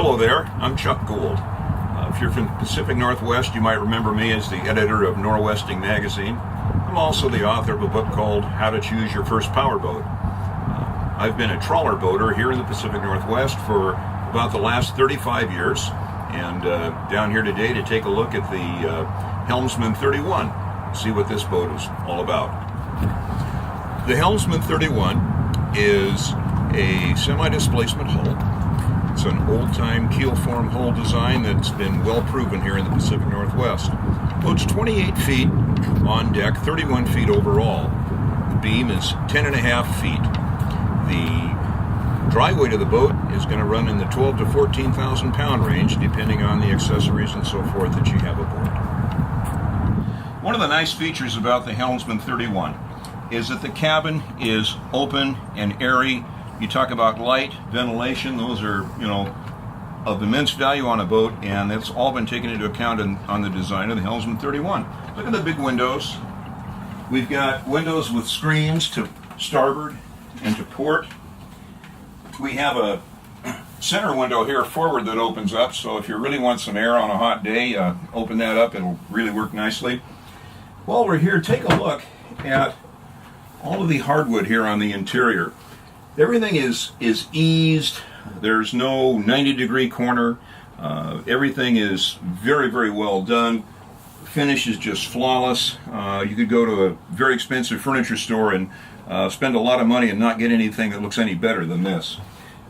Hello there, I'm Chuck Gould. If you're from the Pacific Northwest, you might remember me as the editor of Norwesting magazine. I'm also the author of a book called How to Choose Your First Powerboat. I've been a trawler boater here in the Pacific Northwest for about the last 35 years, and down here today to take a look at the Helmsman 31, see what this boat is all about. The Helmsman 31 is a semi-displacement hull. It's an old-time keel-form hull design that's been well proven here in the Pacific Northwest. Boat's 28 feet on deck, 31 feet overall. The beam is 10.5 feet. The dry weight of the boat is going to run in the 12 to 14,000 pound range, depending on the accessories and so forth that you have aboard. One of the nice features about the Helmsman 31 is that the cabin is open and airy. You talk about light, ventilation, those are, of immense value on a boat, and that's all been taken into account on the design of the Helmsman 31. Look at the big windows. We've got windows with screens to starboard and to port. We have a center window here forward that opens up, so if you really want some air on a hot day, open that up, it'll really work nicely. While we're here, take a look at all of the hardwood here on the interior. Everything is eased. There's no 90-degree corner. Everything is very, very well done. The finish is just flawless. You could go to a very expensive furniture store and spend a lot of money and not get anything that looks any better than this.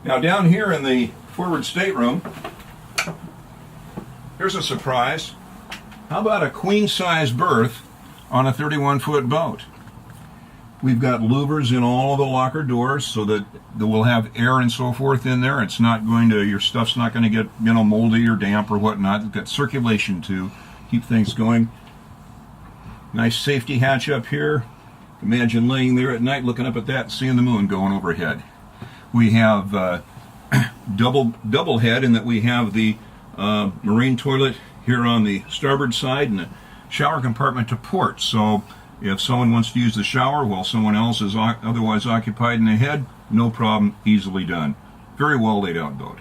Now down here in the forward stateroom, here's a surprise. How about a queen-size berth on a 31-foot boat? We've got louvers in all of the locker doors so that we'll have air and so forth in there. It's not going to, your stuff's not going to get, moldy or damp or whatnot. We've got circulation to keep things going. Nice safety hatch up here. Imagine laying there at night looking up at that and seeing the moon going overhead. We have double head in that we have the marine toilet here on the starboard side and a shower compartment to port. So if someone wants to use the shower while someone else is otherwise occupied in the head, no problem, easily done. Very well laid out boat.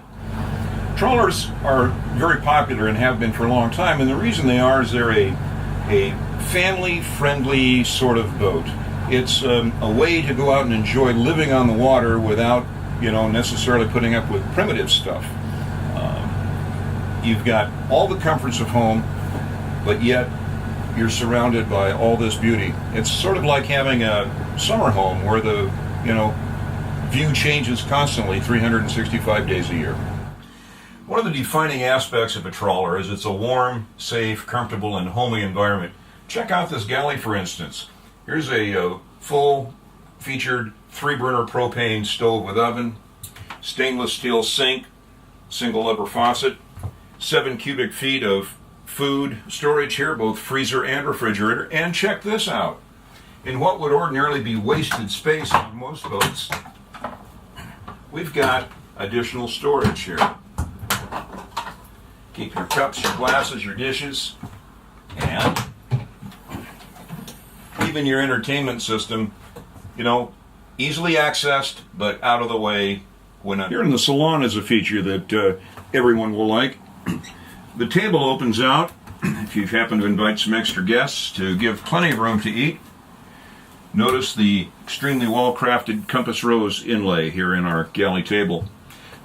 Trawlers are very popular and have been for a long time, and the reason they are is they're a family-friendly sort of boat. It's a way to go out and enjoy living on the water without, necessarily putting up with primitive stuff. You've got all the comforts of home, but yet you're surrounded by all this beauty. It's sort of like having a summer home where the, view changes constantly 365 days a year. One of the defining aspects of a trawler is it's a warm, safe, comfortable, and homely environment. Check out this galley, for instance. Here's a full-featured 3-burner propane stove with oven, stainless steel sink, single upper faucet, 7 cubic feet of food storage here, both freezer and refrigerator. And check this out. In what would ordinarily be wasted space on most boats, we've got additional storage here. Keep your cups, your glasses, your dishes, and even your entertainment system, easily accessed, but out of the way when here in the salon is a feature that everyone will like. The table opens out if you happen to invite some extra guests to give plenty of room to eat. Notice the extremely well-crafted compass rose inlay here in our galley table.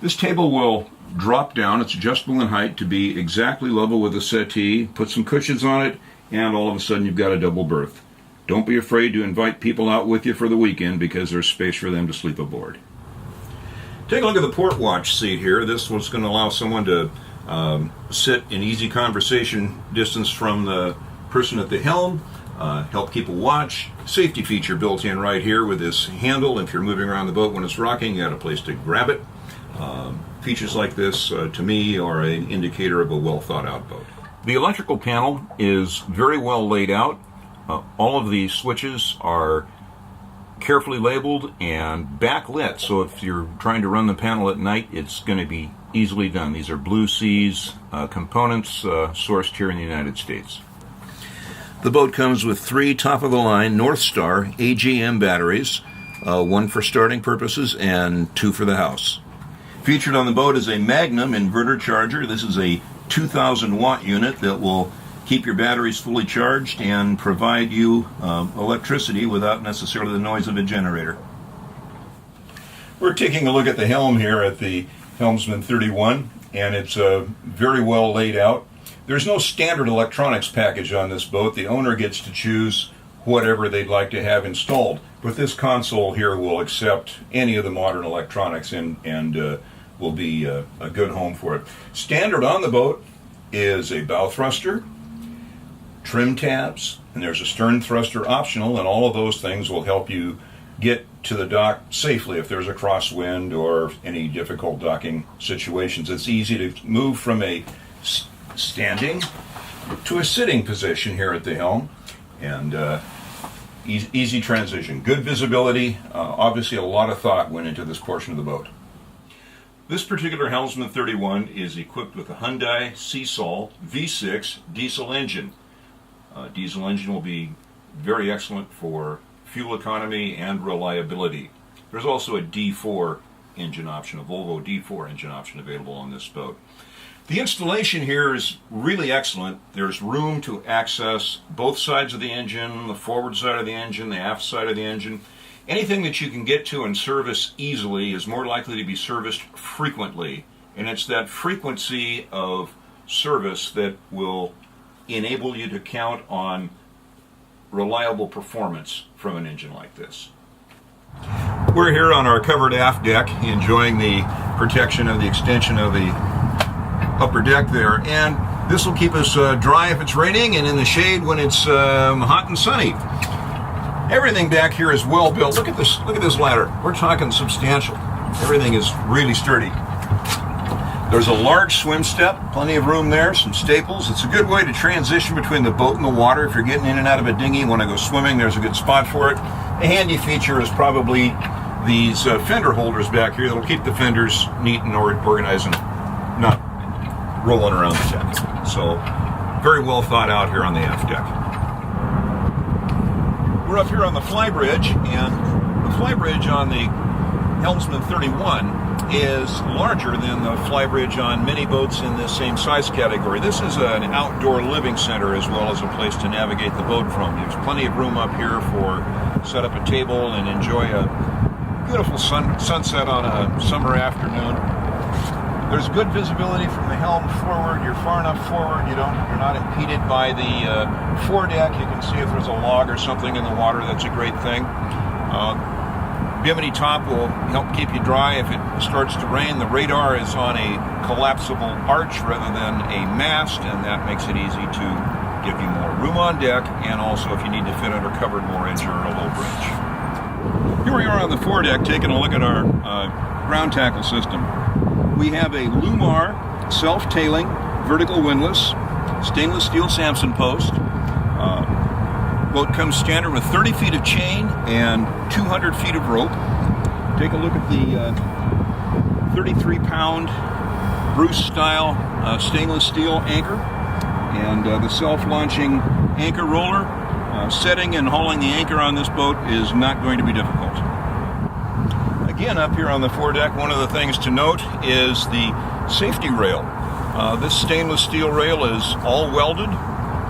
This table will drop down, it's adjustable in height to be exactly level with the settee. Put some cushions on it, and all of a sudden you've got a double berth. Don't be afraid to invite people out with you for the weekend because there's space for them to sleep aboard. Take a look at the port watch seat here. This was going to allow someone to sit in easy conversation distance from the person at the helm, help keep a watch. Safety feature built in right here with this handle. If you're moving around the boat when it's rocking, you got a place to grab it. Features like this, to me, are an indicator of a well thought out boat. The electrical panel is very well laid out. All of the switches are carefully labeled and backlit, so if you're trying to run the panel at night, it's going to be easily done. These are Blue Seas components sourced here in the United States. The boat comes with 3 top-of-the-line North Star AGM batteries, 1 for starting purposes and 2 for the house. Featured on the boat is a Magnum inverter charger. This is a 2,000 watt unit that will keep your batteries fully charged and provide you electricity without necessarily the noise of a generator. We're taking a look at the helm here at the Helmsman 31, and it's very well laid out. There's no standard electronics package on this boat. The owner gets to choose whatever they'd like to have installed. But this console here will accept any of the modern electronics and will be a good home for it. Standard on the boat is a bow thruster, trim tabs, and there's a stern thruster optional, and all of those things will help you get to the dock safely if there's a crosswind or any difficult docking situations. It's easy to move from a standing to a sitting position here at the helm, and easy transition. Good visibility. Obviously a lot of thought went into this portion of the boat. This particular Helmsman 31 is equipped with a Hyundai SeasAll V-6 diesel engine. Diesel engine will be very excellent for fuel economy and reliability. There's also a D4 engine option, a Volvo D4 engine option available on this boat. The installation here is really excellent. There's room to access both sides of the engine, the forward side of the engine, the aft side of the engine. Anything that you can get to and service easily is more likely to be serviced frequently, and it's that frequency of service that will enable you to count on reliable performance from an engine like this. We're here on our covered aft deck enjoying the protection of the extension of the upper deck there, and this will keep us dry if it's raining and in the shade when it's hot and sunny. Everything back here is well built. Look at this ladder. We're talking substantial. Everything is really sturdy. There's a large swim step, plenty of room there, some staples. It's a good way to transition between the boat and the water. If you're getting in and out of a dinghy, want to go swimming, there's a good spot for it. A handy feature is probably these fender holders back here that'll keep the fenders neat and organized and not rolling around the deck. So very well thought out here on the aft deck. We're up here on the flybridge, and the flybridge on the Helmsman 31 is larger than the flybridge on many boats in this same size category. This is an outdoor living center as well as a place to navigate the boat from. There's plenty of room up here for set up a table and enjoy a beautiful sunset on a summer afternoon. There's good visibility from the helm forward. You're far enough forward you're not impeded by the foredeck. You can see if there's a log or something in the water. That's a great thing. Bimini top will help keep you dry if it starts to rain. The radar is on a collapsible arch rather than a mast, and that makes it easy to give you more room on deck, and also if you need to fit under covered moorage or a low bridge. Here we are on the foredeck taking a look at our ground tackle system. We have a Lumar self-tailing vertical windlass, stainless steel Samson post. Boat comes standard with 30 feet of chain and 200 feet of rope. Take a look at the 33-pound Bruce-style stainless steel anchor and the self-launching anchor roller. Setting and hauling the anchor on this boat is not going to be difficult. Again, up here on the foredeck, one of the things to note is the safety rail. This stainless steel rail is all welded.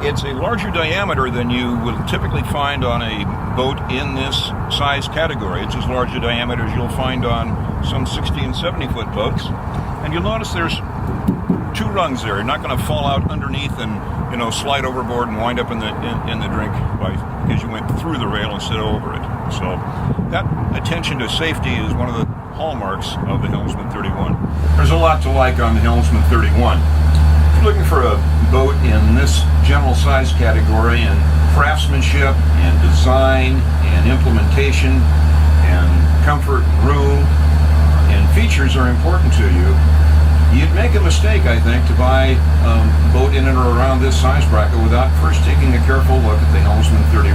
It's a larger diameter than you will typically find on a boat in this size category. It's as large a diameter as you'll find on some 60 and 70 foot boats. And you'll notice there's two rungs there. You're not going to fall out underneath and slide overboard and wind up in the drink because you went through the rail instead of over it. So that attention to safety is one of the hallmarks of the Helmsman 31. There's a lot to like on the Helmsman 31. If you're looking for a boat in this general size category and craftsmanship and design and implementation and comfort, room, and features are important to you, you'd make a mistake, I think, to buy a boat in and around this size bracket without first taking a careful look at the Helmsman 31.